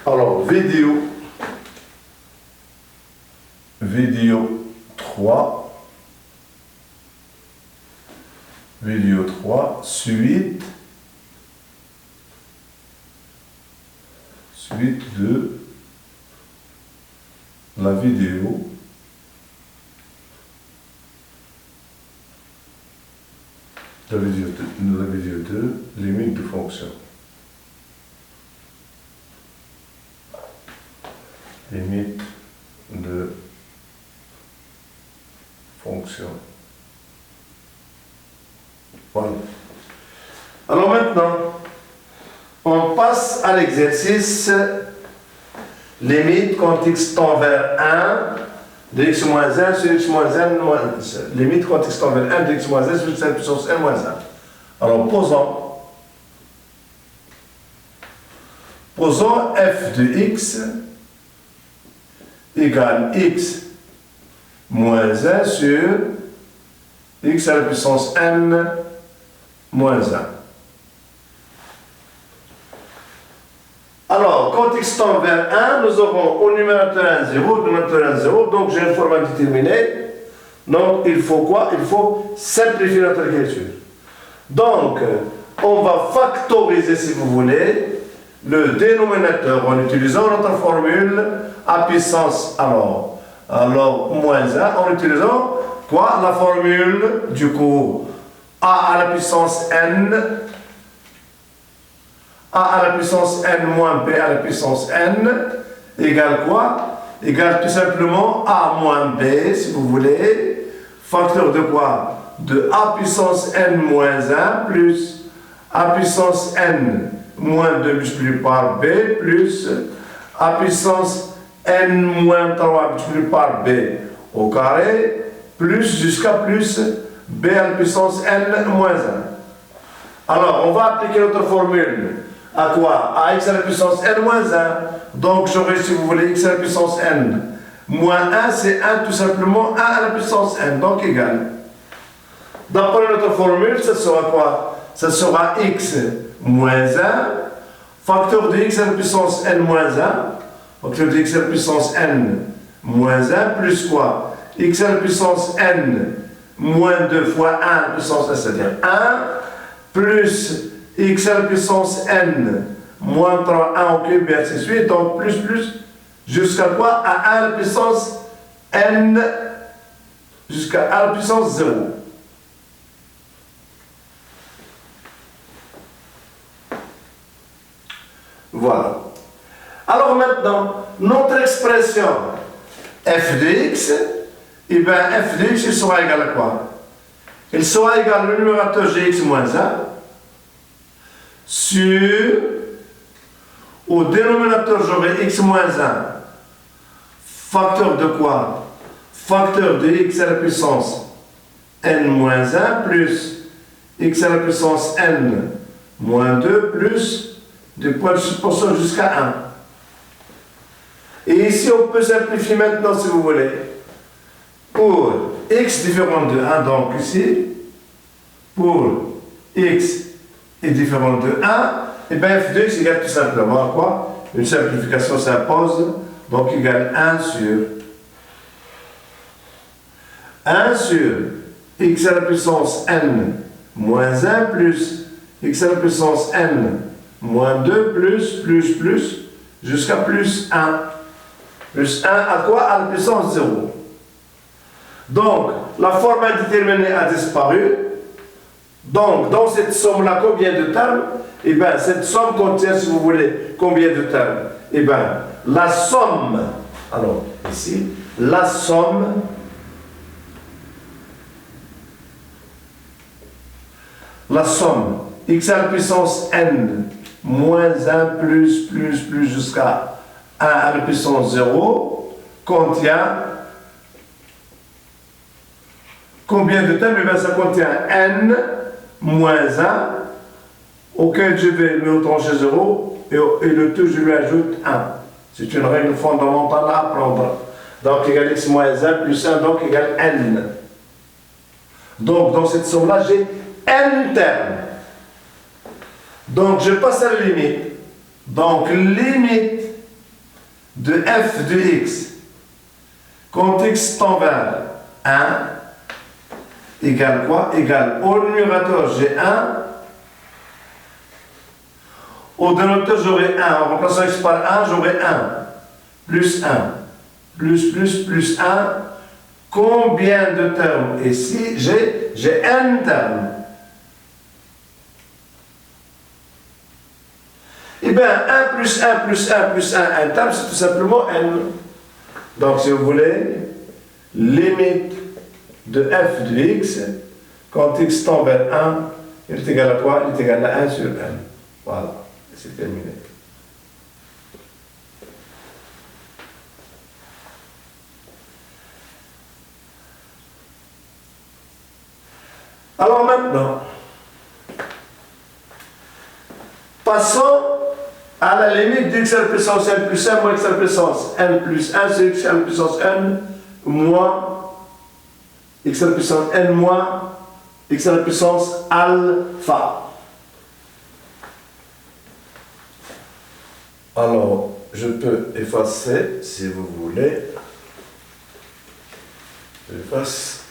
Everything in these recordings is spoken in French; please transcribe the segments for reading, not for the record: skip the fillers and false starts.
Alors, vidéo 3, suite de la vidéo de la vidéo 2, limite de fonction. Limite de fonction. Voilà. Alors maintenant, on passe à l'exercice limite quand x tend vers 1 de x moins 1 sur x moins 1 moins 1. Limite quand x tend vers 1 de x moins 1 sur x à la puissance n moins 1. Alors posons f de x égale x moins 1 sur x à la puissance n moins 1. Alors, quand x tend vers 1, nous aurons au numérateur 1, 0, au numérateur 1, 0, donc j'ai une forme déterminée. Donc, il faut quoi? Il faut simplifier notre écriture. Donc, on va factoriser, si vous voulez, le dénominateur en utilisant notre formule à puissance, alors moins 1, en utilisant quoi? La formule, du coup, a à la puissance n, a à la puissance n moins b à la puissance n, égale quoi? Égale tout simplement a moins b, si vous voulez, facteur de quoi? De a puissance n moins 1 plus a puissance n moins 2 multiplié par b plus a puissance n moins 3 multiplié par b au carré plus jusqu'à plus b à la puissance n moins 1. Alors, on va appliquer notre formule à quoi? À x à la puissance n moins 1. Donc, j'aurai, si vous voulez, x à la puissance n moins 1, c'est 1 tout simplement 1 à la puissance n, donc égal. D'après notre formule, ça sera quoi? Ça sera x moins 1, facteur de x à la puissance n moins 1, facteur de x à la puissance n moins 1, plus quoi? X à la puissance n moins 2 fois 1 à la puissance n, c'est-à-dire 1, plus x à la puissance n moins 3, 1 au cube, et ainsi de suite, donc plus, jusqu'à quoi? À 1 à la puissance n, jusqu'à 1 à la puissance 0. Voilà. Alors maintenant, notre expression f de x, et bien f de x, il sera égal à quoi? Il sera égal au numérateur gx moins 1 sur, au dénominateur j'aurai x moins 1, facteur de quoi? Facteur de x à la puissance n moins 1 plus x à la puissance n moins 2 plus du point de suspension jusqu'à 1. Et ici, on peut simplifier maintenant, si vous voulez, pour x différent de 1, donc ici, pour x est différent de 1, et bien f de x égale tout simplement à quoi? Une simplification s'impose, donc égale 1 sur x à la puissance n moins 1 plus x à la puissance n moins 2 plus, jusqu'à plus 1. Plus 1 à quoi? À la puissance 0. Donc, la forme indéterminée a disparu. Donc, dans cette somme-là, combien de termes? Eh bien, cette somme contient, si vous voulez, combien de termes? Eh bien, la somme, alors, ici, la somme x à la puissance n moins 1 plus jusqu'à 1 à la puissance 0 contient combien de termes? Eh bien, ça contient n moins 1 auquel je vais le trancher 0 et le tout je lui ajoute 1. C'est une règle fondamentale à apprendre. Donc égal x moins 1 plus 1 donc égal n. Donc dans cette somme-là j'ai n termes. Donc je passe à la limite. Donc limite de f de x, quand x tend vers 1, égale quoi? Égale au numérateur j'ai 1, au dénominateur j'aurai 1, en remplaçant x par 1, j'aurai 1, plus 1, plus 1. Combien de termes ici? J'ai n termes. Eh bien, 1 plus 1 plus 1 plus 1, n termes, c'est tout simplement n. Donc, si vous voulez, limite de f de x, quand x tend vers 1, il est égal à quoi? Il est égal à 1 sur n. Voilà, c'est terminé. Alors maintenant, passons à la limite d'x à la puissance n plus 1 moins x à la puissance n plus 1 sur x à la puissance n moins x à la puissance n moins x à la puissance alpha. Alors, je peux effacer, si vous voulez. J'efface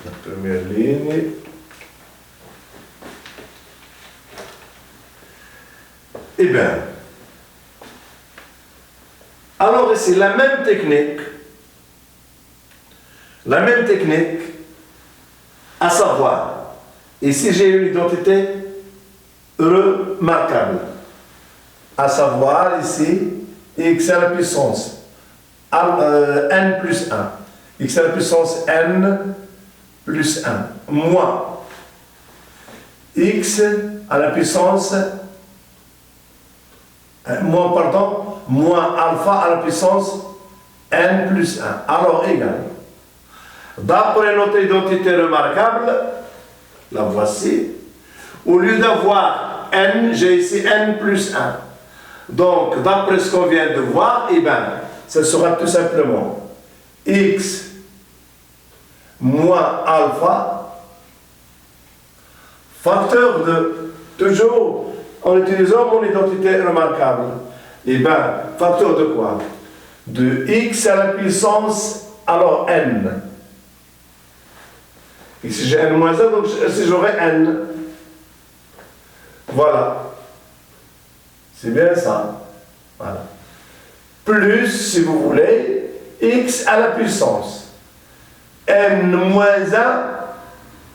la première ligne. Eh bien, alors ici, la même technique, à savoir, ici j'ai une identité remarquable, à savoir ici, x à la puissance n plus 1, x à la puissance n plus 1, moins x à la puissance moins alpha à la puissance n plus 1. Alors, égal. D'après notre identité remarquable, la voici, au lieu d'avoir n, j'ai ici n plus 1. Donc, d'après ce qu'on vient de voir, eh bien, ce sera tout simplement x moins alpha, facteur de, toujours en utilisant mon identité remarquable. Eh bien, facteur de quoi? De x à la puissance, alors n. Ici j'ai n moins 1, donc ici j'aurai n. Voilà. C'est bien ça. Voilà. Plus, si vous voulez, x à la puissance n moins 1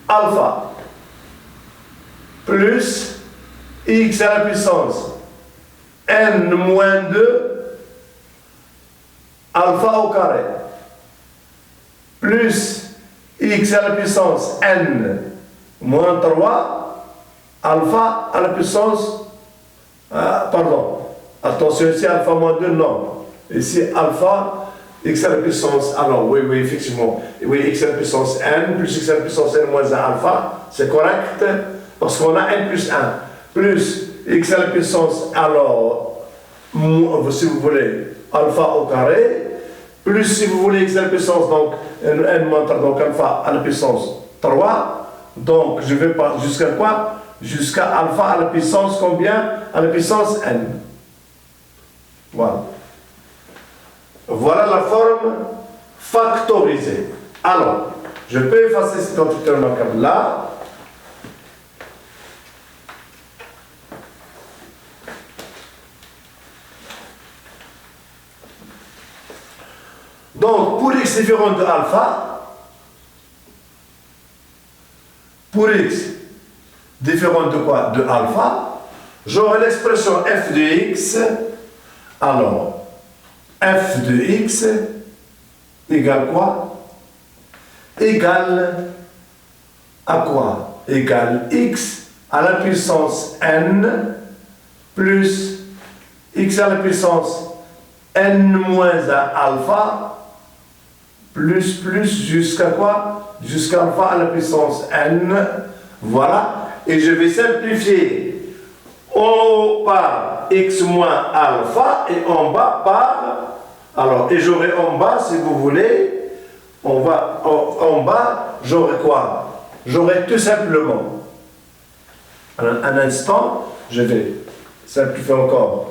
alpha. Plus x à la puissance n moins 2 alpha au carré. Plus x à la puissance n moins 3 alpha à la puissance pardon, attention ici alpha moins 2, non, ici alpha x à la puissance, alors oui effectivement, oui x à la puissance n plus x à la puissance n moins 1 alpha, c'est correct parce qu'on a n plus 1 plus x à la puissance, alors si vous voulez alpha au carré, plus si vous voulez x à la puissance, donc n moins 3, donc alpha à la puissance 3, donc je vais pas jusqu'à quoi? Jusqu'à alpha à la puissance combien? À la puissance n. Voilà. Voilà la forme factorisée. Alors, je peux effacer cette identité remarquable là. Donc, pour x différent de alpha, pour x différent de quoi? De alpha, j'aurai l'expression f de x. Alors, f de x égale quoi? Égale à quoi? Égale x à la puissance n plus x à la puissance n moins 1 alpha plus jusqu'à quoi? Jusqu'à alpha à la puissance n. Voilà. Et je vais simplifier en haut par x moins alpha et en bas par, alors, et j'aurai en bas, si vous voulez, en bas, j'aurai quoi? J'aurai tout simplement, un instant, je vais simplifier encore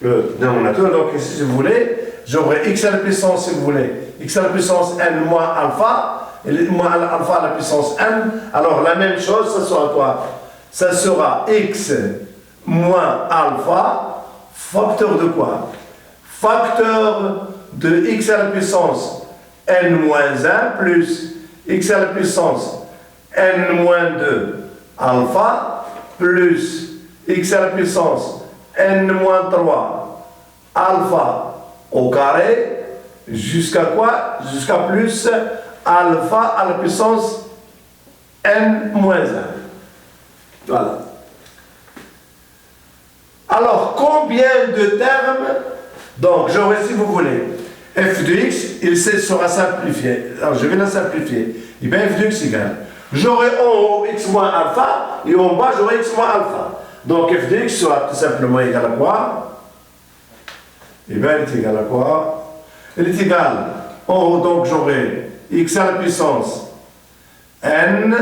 le dénominateur. Donc ici, si vous voulez, j'aurai x à la puissance, si vous voulez, x à la puissance n moins alpha, et moins alpha à la puissance n. Alors la même chose, ça sera quoi? Ça sera x moins alpha, facteur de quoi? Facteur de x à la puissance n moins 1 plus x à la puissance n moins 2 alpha plus x à la puissance n moins 3 alpha au carré jusqu'à quoi? Jusqu'à plus alpha à la puissance n moins 1. Voilà. Alors, combien de termes? Donc, j'aurai, si vous voulez, f de x, il sera simplifié. Alors, je vais la simplifier. Et bien, f de x égale. J'aurai en haut x moins alpha, et en bas, j'aurai x moins alpha. Donc, f de x sera tout simplement égal à quoi? Et bien, elle est égale à quoi? Elle est égale, en haut, donc, j'aurai x à la puissance n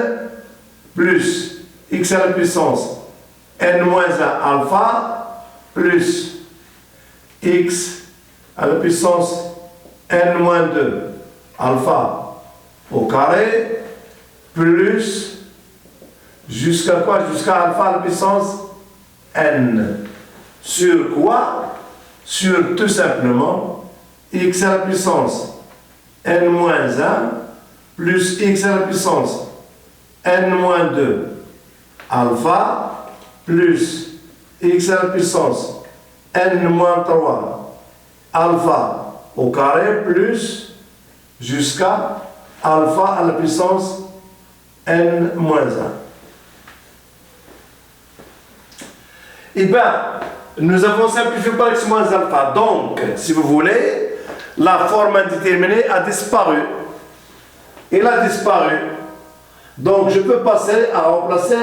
plus x à la puissance n moins 1 alpha plus x à la puissance n moins 2 alpha au carré plus jusqu'à quoi? Jusqu'à alpha à la puissance n. Sur quoi? Sur tout simplement x à la puissance n moins 1 plus x à la puissance n moins 2 alpha plus x à la puissance n moins 3 alpha au carré plus jusqu'à alpha à la puissance n moins 1. Eh bien, nous avons simplifié par x moins alpha. Donc, si vous voulez, la forme indéterminée a disparu. Il a disparu. Donc, je peux passer à remplacer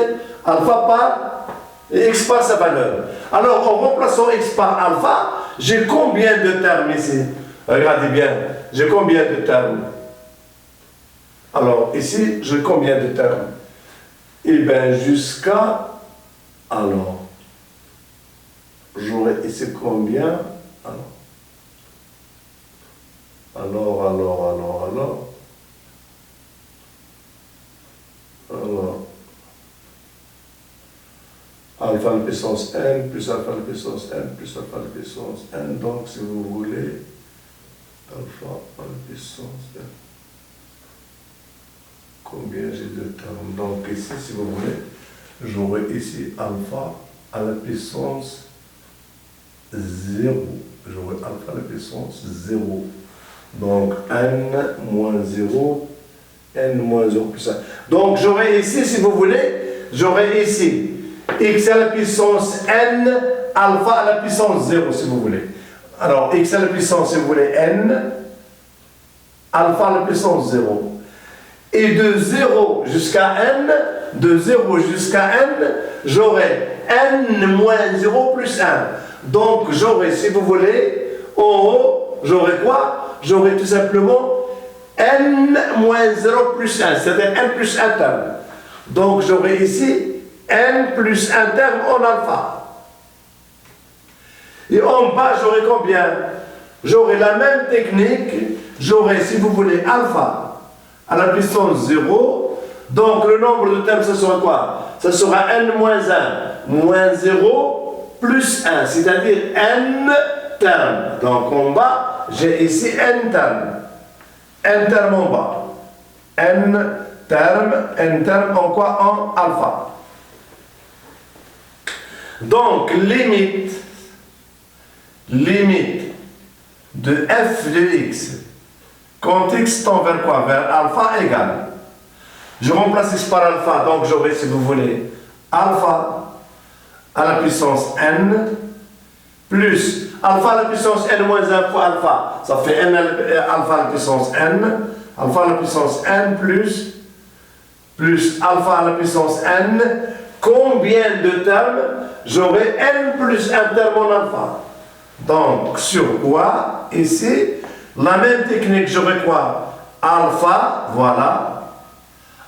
alpha par x par sa valeur. Alors, en remplaçant x par alpha, j'ai combien de termes ici? Regardez bien, j'ai combien de termes? Alors, ici, j'ai combien de termes? Eh bien, jusqu'à... Alors, j'aurai ici combien? Alors, alpha à la puissance n plus alpha à la puissance n plus alpha à la puissance n. Donc, si vous voulez, alpha à la puissance n. Combien j'ai de termes? Donc, ici, si vous voulez, j'aurai ici alpha à la puissance 0. J'aurai alpha à la puissance 0. Donc, n moins 0, n moins 0 plus 1. Donc, j'aurai ici, si vous voulez, j'aurai ici x à la puissance n, alpha à la puissance 0, si vous voulez. Alors, x à la puissance, si vous voulez, n, alpha à la puissance 0. Et de 0 jusqu'à n, j'aurai n moins 0 plus 1. Donc, j'aurai, si vous voulez, en haut, j'aurai quoi? J'aurai tout simplement n moins 0 plus 1, c'est-à-dire n plus 1 terme. Donc, j'aurai ici n plus 1 terme en alpha. Et en bas, j'aurai combien? J'aurai la même technique. J'aurai, si vous voulez, alpha à la puissance 0. Donc, le nombre de termes, ce sera quoi? Ce sera n moins 1 moins 0 plus 1, c'est-à-dire n termes. Donc, en bas, j'ai ici n termes. N termes en bas. N termes en quoi? En alpha. Donc, limite de f de x, quand x tend vers quoi? Vers alpha égale. Je remplace x par alpha, donc j'aurai, si vous voulez, alpha à la puissance n, plus alpha à la puissance n moins 1 fois alpha, ça fait n alpha à la puissance n, alpha à la puissance n plus alpha à la puissance n. Combien de termes? J'aurai n plus 1 terme en alpha. Donc, sur quoi? Ici, la même technique, j'aurai quoi? Alpha, voilà.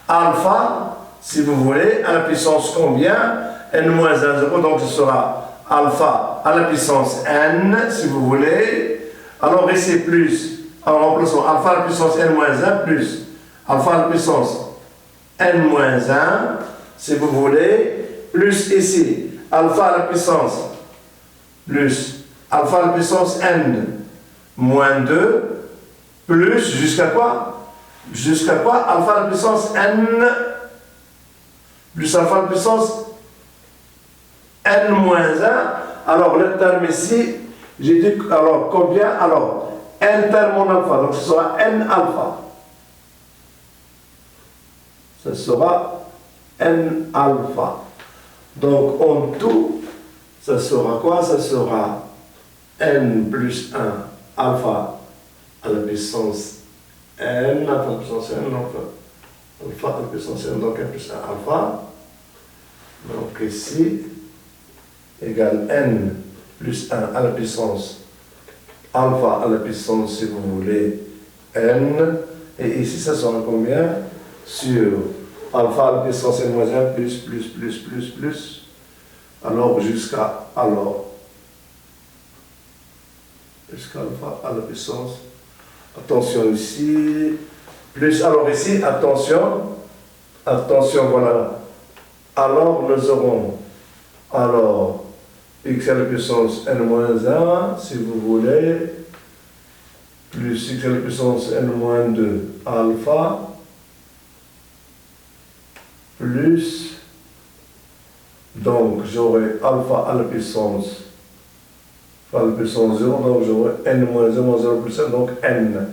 Alpha, si vous voulez, à la puissance combien? N moins 1, 0, donc ce sera alpha à la puissance n, si vous voulez. Alors ici plus, en remplaçant alpha à la puissance n moins 1 plus alpha à la puissance n moins 1, si vous voulez, plus ici alpha à la puissance plus alpha à la puissance n moins 2, plus jusqu'à quoi? Jusqu'à quoi? Alpha à la puissance n plus alpha à la puissance n moins 1. Alors le terme ici, j'ai dit, alors combien? Alors n terme en alpha, donc ce sera n alpha. Ce sera n alpha. Donc en tout, ça sera quoi? Ça sera n plus 1 alpha à la puissance n, alpha à la puissance n, donc alpha à la puissance n, donc n plus 1 alpha. Donc ici, égale n plus 1 à la puissance alpha à la puissance, si vous voulez, n. Et ici, ça sera combien? Sur alpha à la puissance n moins 1 plus. Alors jusqu'à alpha à la puissance. Attention ici. Plus, alors ici, attention, voilà. Alors nous aurons, x à la puissance n moins 1, si vous voulez, plus x à la puissance n moins 2 alpha, plus, donc j'aurai alpha à la puissance 0, donc j'aurai n moins 1 moins 0 plus 1, donc n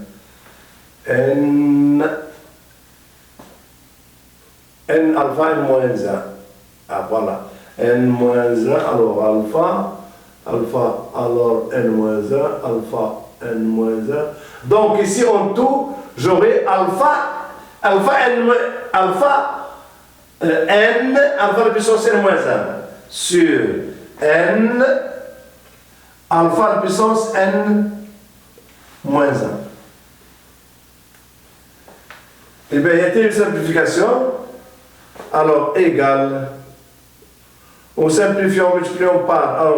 alpha n moins 1. Ah voilà, n moins 1, alors alpha, alors n moins 1, alpha n moins 1. Donc ici en tout, j'aurai alpha n à la puissance n moins 1 sur n alpha à la puissance n moins 1. Eh bien, y a-t-il une simplification? Alors, égal. En simplifiant, multipliant par n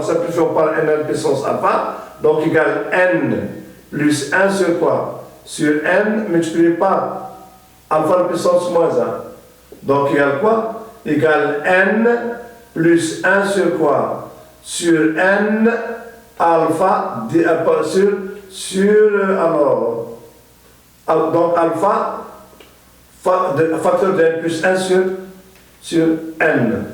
à la puissance alpha, donc égal n plus 1 sur quoi? Sur n multiplié par alpha à la puissance moins 1. Donc égal quoi? Égal n plus 1 sur quoi? Sur n alpha, donc alpha, facteur de n plus 1 sur n.